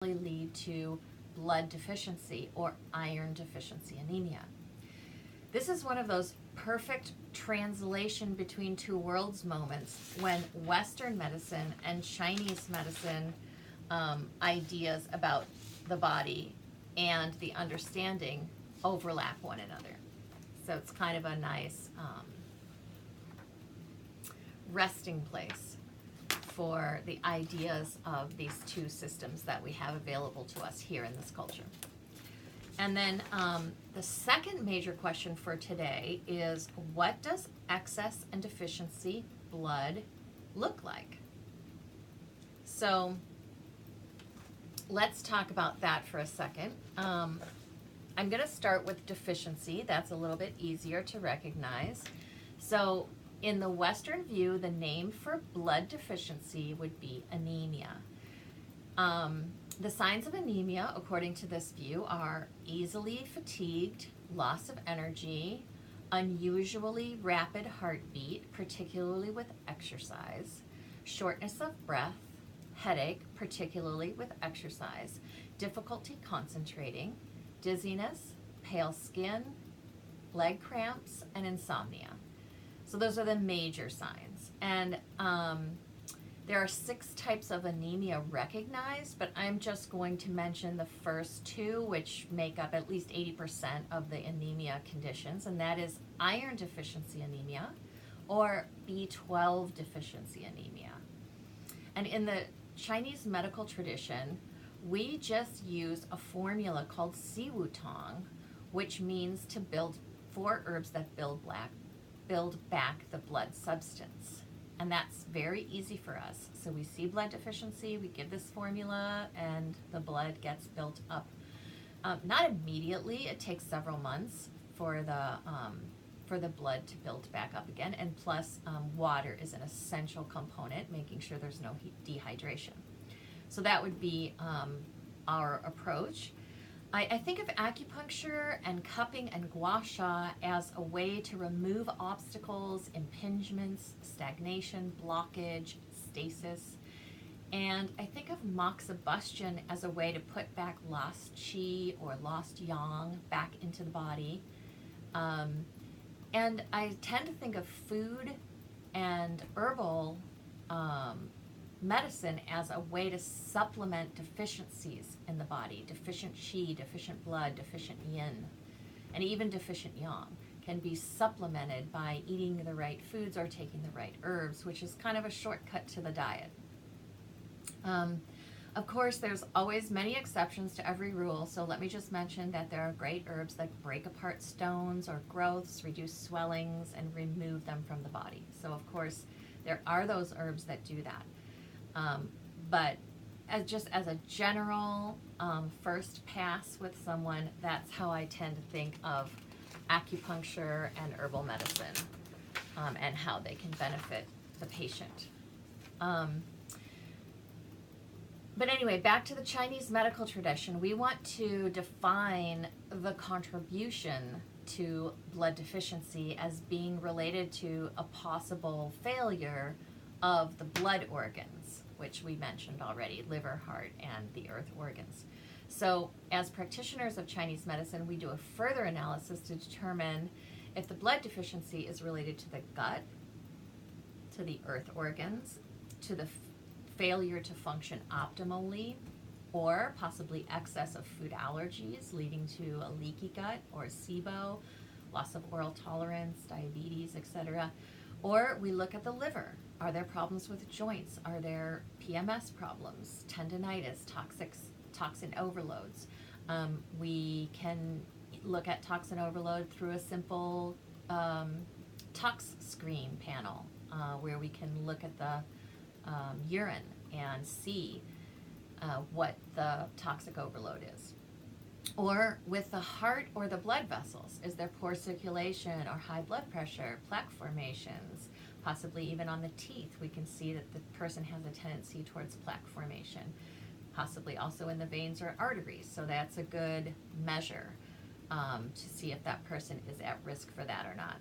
lead to blood deficiency or iron deficiency anemia. This is one of those perfect translation between two worlds moments when Western medicine and Chinese medicine ideas about the body and the understanding overlap one another. So it's kind of a nice resting place for the ideas of these two systems that we have available to us here in this culture. And then the second major question for today is, what does excess and deficiency blood look like? So let's talk about that for a second. I'm going to start with deficiency. That's a little bit easier to recognize. So in the Western view, the name for blood deficiency would be anemia. The signs of anemia, according to this view, are easily fatigued, loss of energy, unusually rapid heartbeat, particularly with exercise, shortness of breath, headache, particularly with exercise, difficulty concentrating, dizziness, pale skin, leg cramps, and insomnia. So those are the major signs. And there are 6 types of anemia recognized, but I'm just going to mention the first 2, which make up at least 80% of the anemia conditions, and that is iron deficiency anemia or B12 deficiency anemia. And in the Chinese medical tradition, we just use a formula called siwutong, which means to build 4 herbs that build back the blood substance. And that's very easy for us. So we see blood deficiency, we give this formula, and the blood gets built up. Not immediately, it takes several months for the blood to build back up again. And plus, water is an essential component, making sure there's no dehydration. So that would be our approach. I think of acupuncture and cupping and gua sha as a way to remove obstacles, impingements, stagnation, blockage, stasis. And I think of moxibustion as a way to put back lost qi or lost yang back into the body. And I tend to think of food and herbal medicine as a way to supplement deficiencies in the body. Deficient qi, deficient blood, deficient yin, and even deficient yang can be supplemented by eating the right foods or taking the right herbs, which is kind of a shortcut to the diet. Of course, there's always many exceptions to every rule, so let me just mention that there are great herbs that break apart stones or growths, reduce swellings, and remove them from the body. So of course, there are those herbs that do that. But just as a general first pass with someone, that's how I tend to think of acupuncture and herbal medicine and how they can benefit the patient. But anyway, back to the Chinese medical tradition, we want to define the contribution to blood deficiency as being related to a possible failure of the blood organs, which we mentioned already, liver, heart, and the earth organs. So as practitioners of Chinese medicine, we do a further analysis to determine if the blood deficiency is related to the gut, to the earth organs, to the failure to function optimally, or possibly excess of food allergies leading to a leaky gut or SIBO, loss of oral tolerance, diabetes, etc. Or we look at the liver. Are there problems with joints? Are there PMS problems, tendinitis, toxin overloads? We can look at toxin overload through a simple tox screen panel where we can look at the urine and see what the toxic overload is. Or with the heart or the blood vessels, is there poor circulation or high blood pressure, plaque formations, possibly even on the teeth? We can see that the person has a tendency towards plaque formation, possibly also in the veins or arteries. So that's a good measure to see if that person is at risk for that or not.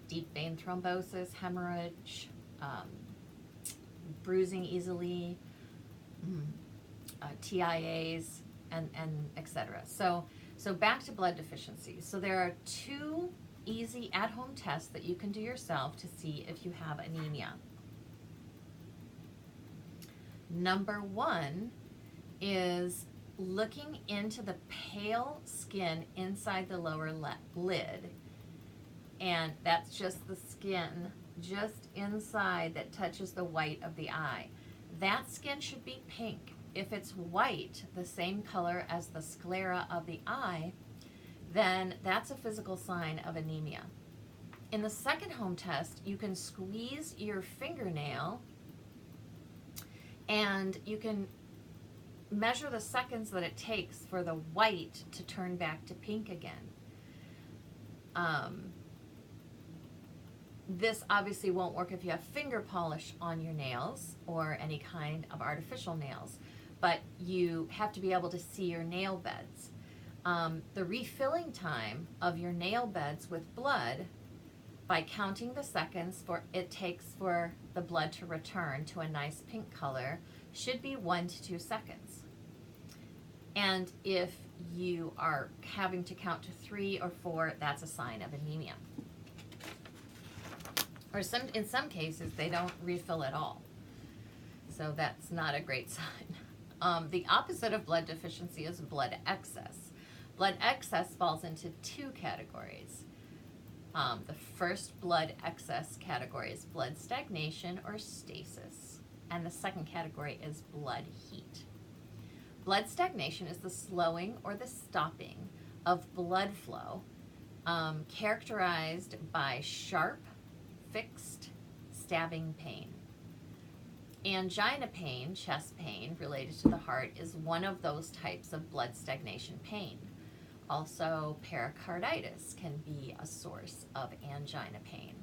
Deep vein thrombosis, hemorrhage, bruising easily, TIAs, and etc. So back to blood deficiency. So there are 2 easy at-home tests that you can do yourself to see if you have anemia. Number 1 is looking into the pale skin inside the lower lid, and that's just the skin just inside that touches the white of the eye. That skin should be pink. If it's white, the same color as the sclera of the eye, then that's a physical sign of anemia. In the second home test, you can squeeze your fingernail and you can measure the seconds that it takes for the white to turn back to pink again. This obviously won't work if you have finger polish on your nails or any kind of artificial nails, but you have to be able to see your nail beds. The refilling time of your nail beds with blood, by counting the seconds it takes for the blood to return to a nice pink color, should be 1 to 2 seconds. And if you are having to count to 3 or 4, that's a sign of anemia. Or in some cases, they don't refill at all. So that's not a great sign. The opposite of blood deficiency is blood excess. Blood excess falls into 2 categories. The first blood excess category is blood stagnation or stasis, and the second category is blood heat. Blood stagnation is the slowing or the stopping of blood flow, characterized by sharp, fixed, stabbing pain. Angina pain, chest pain related to the heart, is one of those types of blood stagnation pain. Also, pericarditis can be a source of angina pain.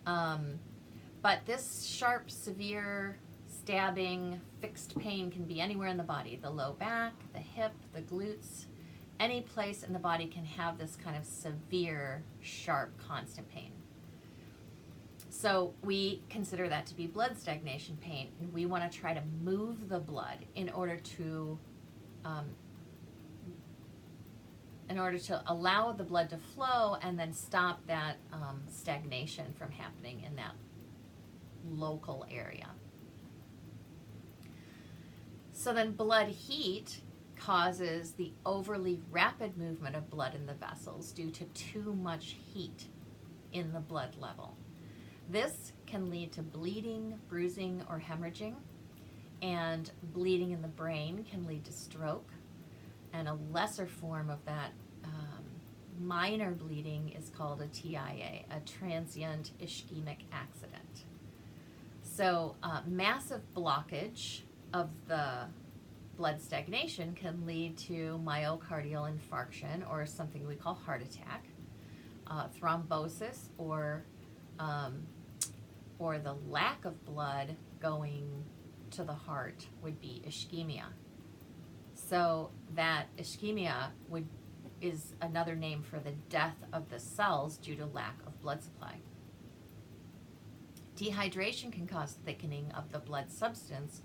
But this sharp, severe, stabbing, fixed pain can be anywhere in the body. The low back, the hip, the glutes, any place in the body can have this kind of severe, sharp, constant pain. So we consider that to be blood stagnation pain, and we want to try to move the blood in order to allow the blood to flow and then stop that stagnation from happening in that local area. So then blood heat causes the overly rapid movement of blood in the vessels due to too much heat in the blood level. This can lead to bleeding, bruising, or hemorrhaging, and bleeding in the brain can lead to stroke. And a lesser form of that minor bleeding is called a TIA, a transient ischemic accident. So massive blockage of the blood stagnation can lead to myocardial infarction, or something we call heart attack, thrombosis, or the lack of blood going to the heart would be ischemia. So that ischemia is another name for the death of the cells due to lack of blood supply. Dehydration can cause thickening of the blood substance,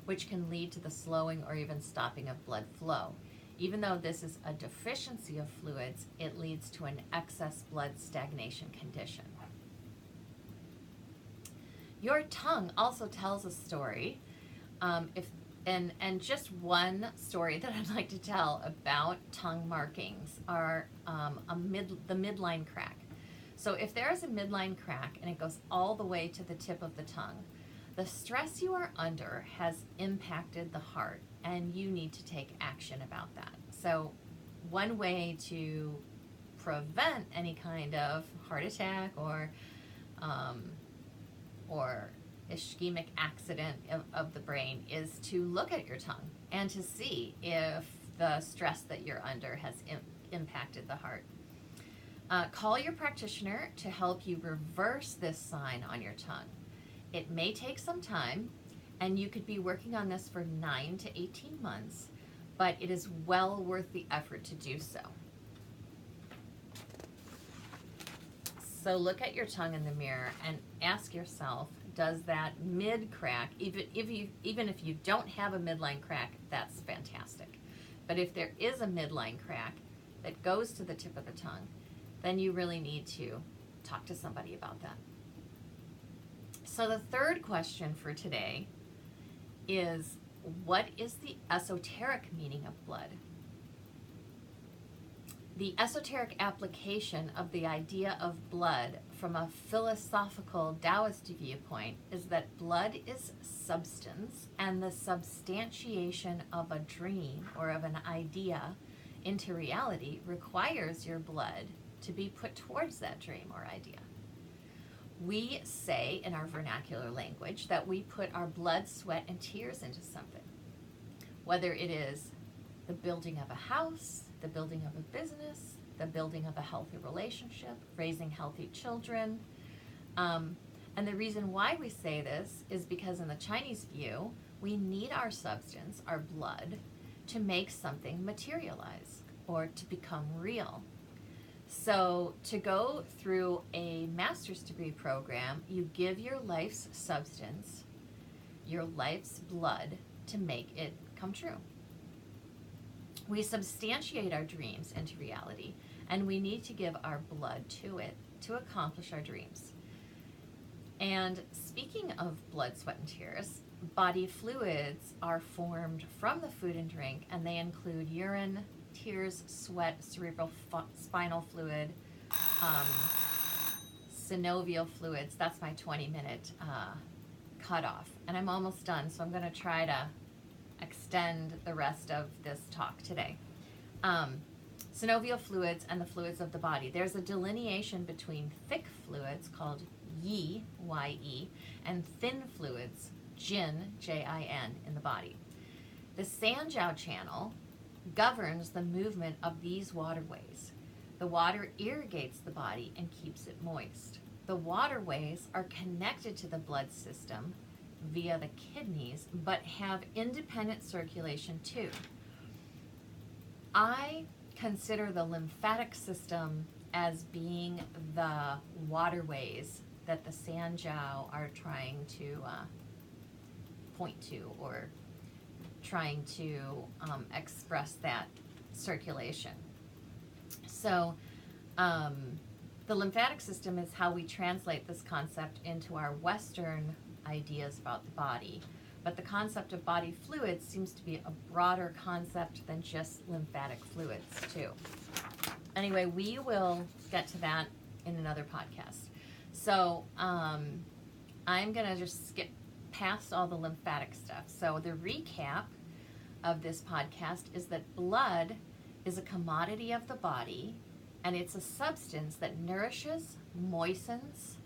which can lead to the slowing or even stopping of blood flow. Even though this is a deficiency of fluids, it leads to an excess blood stagnation condition. Your tongue also tells a story. And just one story that I'd like to tell about tongue markings are the midline crack. So if there is a midline crack and it goes all the way to the tip of the tongue, the stress you are under has impacted the heart, and you need to take action about that. So one way to prevent any kind of heart attack or ischemic accident of the brain is to look at your tongue and to see if the stress that you're under has impacted the heart. Call your practitioner to help you reverse this sign on your tongue. It may take some time, and you could be working on this for 9 to 18 months, but it is well worth the effort to do so. So look at your tongue in the mirror and ask yourself, does that mid crack, even if you don't have a midline crack, that's fantastic. But if there is a midline crack that goes to the tip of the tongue, then you really need to talk to somebody about that. So the third question for today is, what is the esoteric meaning of blood? The esoteric application of the idea of blood from a philosophical Taoist viewpoint is that blood is substance, and the substantiation of a dream or of an idea into reality requires your blood to be put towards that dream or idea. We say in our vernacular language that we put our blood, sweat, and tears into something. Whether it is the building of a house, the building of a business, the building of a healthy relationship, raising healthy children. And the reason why we say this is because in the Chinese view, we need our substance, our blood, to make something materialize or to become real. So to go through a master's degree program, you give your life's substance, your life's blood, to make it come true. We substantiate our dreams into reality, and we need to give our blood to it to accomplish our dreams. And speaking of blood, sweat, and tears, body fluids are formed from the food and drink, and they include urine, tears, sweat, cerebral spinal fluid, synovial fluids. That's my 20-minute cutoff. And I'm almost done, so I'm going to try to extend the rest of this talk today. Synovial fluids and the fluids of the body. There's a delineation between thick fluids called Yi, Y-E, and thin fluids, Jin, J-I-N, in the body. The Sanjiao channel governs the movement of these waterways. The water irrigates the body and keeps it moist. The waterways are connected to the blood system via the kidneys, but have independent circulation too. I consider the lymphatic system as being the waterways that the Sanjiao are trying to point to, or trying to express that circulation. So the lymphatic system is how we translate this concept into our Western ideas about the body. But the concept of body fluids seems to be a broader concept than just lymphatic fluids too. Anyway, we will get to that in another podcast. So I'm going to just skip past all the lymphatic stuff. So the recap of this podcast is that blood is a commodity of the body, and it's a substance that nourishes, moistens,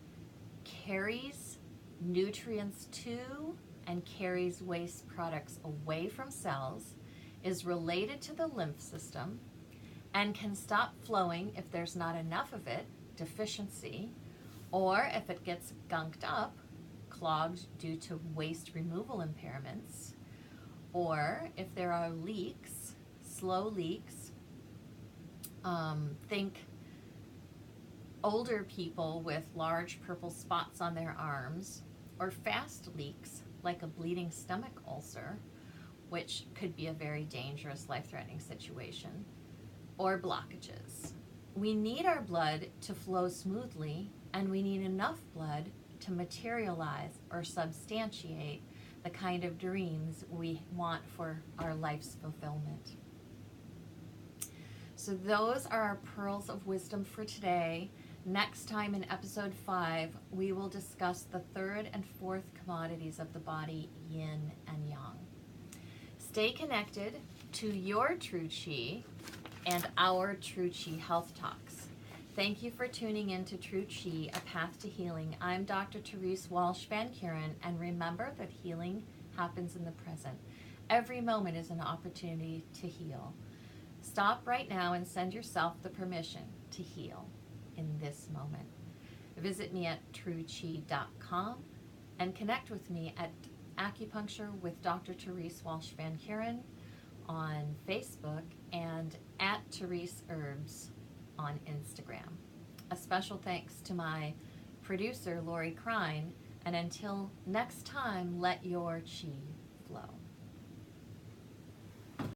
carries nutrients to, and carries waste products away from cells, is related to the lymph system, and can stop flowing if there's not enough of it, deficiency, or if it gets gunked up, clogged due to waste removal impairments, or if there are leaks, slow leaks. Think older people with large purple spots on their arms, or fast leaks like a bleeding stomach ulcer, which could be a very dangerous, life-threatening situation, or blockages. We need our blood to flow smoothly, and we need enough blood to materialize or substantiate the kind of dreams we want for our life's fulfillment. So those are our pearls of wisdom for today. Next time in episode 5, we will discuss the third and fourth commodities of the body, yin and yang. Stay connected to your True Chi and our True Chi Health Talks. Thank you for tuning in to True Chi, A Path to Healing. I'm Dr. Therese Walsh Van Kuren, and remember that healing happens in the present. Every moment is an opportunity to heal. Stop right now and send yourself the permission to heal in this moment. Visit me at truechi.com and connect with me at Acupuncture with Dr. Therese Walsh Van Kuren on Facebook and at Therese Herbs on Instagram. A special thanks to my producer, Lori Krein, And until next time, let your chi flow.